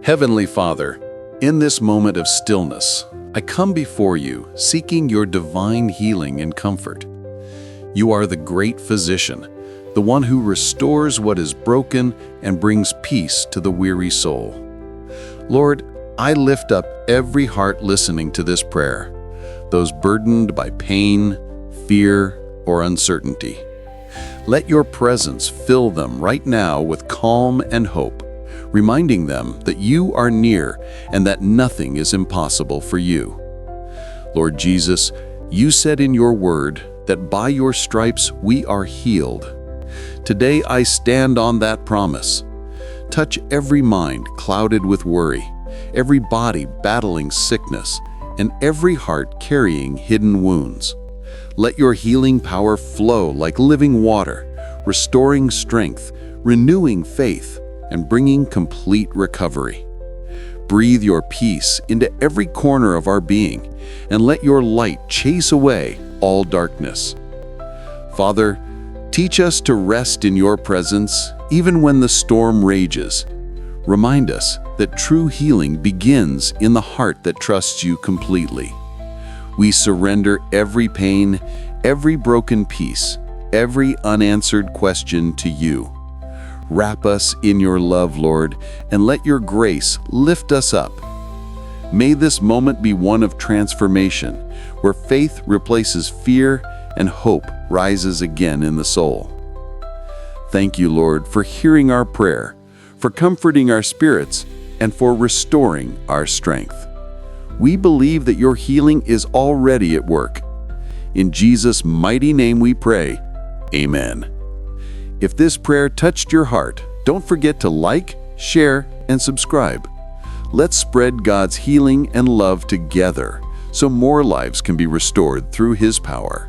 Heavenly Father, in this moment of stillness, I come before you, seeking your divine healing and comfort. You are the great physician, the one who restores what is broken and brings peace to the weary soul. Lord, I lift up every heart listening to this prayer, those burdened by pain, fear, or uncertainty. Let your presence fill them right now with calm and hope, reminding them that you are near and that nothing is impossible for you. Lord Jesus, you said in your word that by your stripes we are healed. Today I stand on that promise. Touch every mind clouded with worry, every body battling sickness, and every heart carrying hidden wounds. Let your healing power flow like living water, restoring strength, renewing faith, and bringing complete recovery. Breathe your peace into every corner of our being, and let your light chase away all darkness. Father, teach us to rest in your presence even when the storm rages. Remind us that true healing begins in the heart that trusts you completely. We surrender every pain, every broken piece, every unanswered question to you. Wrap us in your love, Lord, and let your grace lift us up. May this moment be one of transformation, where faith replaces fear and hope rises again in the soul. Thank you, Lord, for hearing our prayer, for comforting our spirits, and for restoring our strength. We believe that your healing is already at work. In Jesus' mighty name we pray, Amen. If this prayer touched your heart, don't forget to like, share, and subscribe. Let's spread God's healing and love together so more lives can be restored through His power.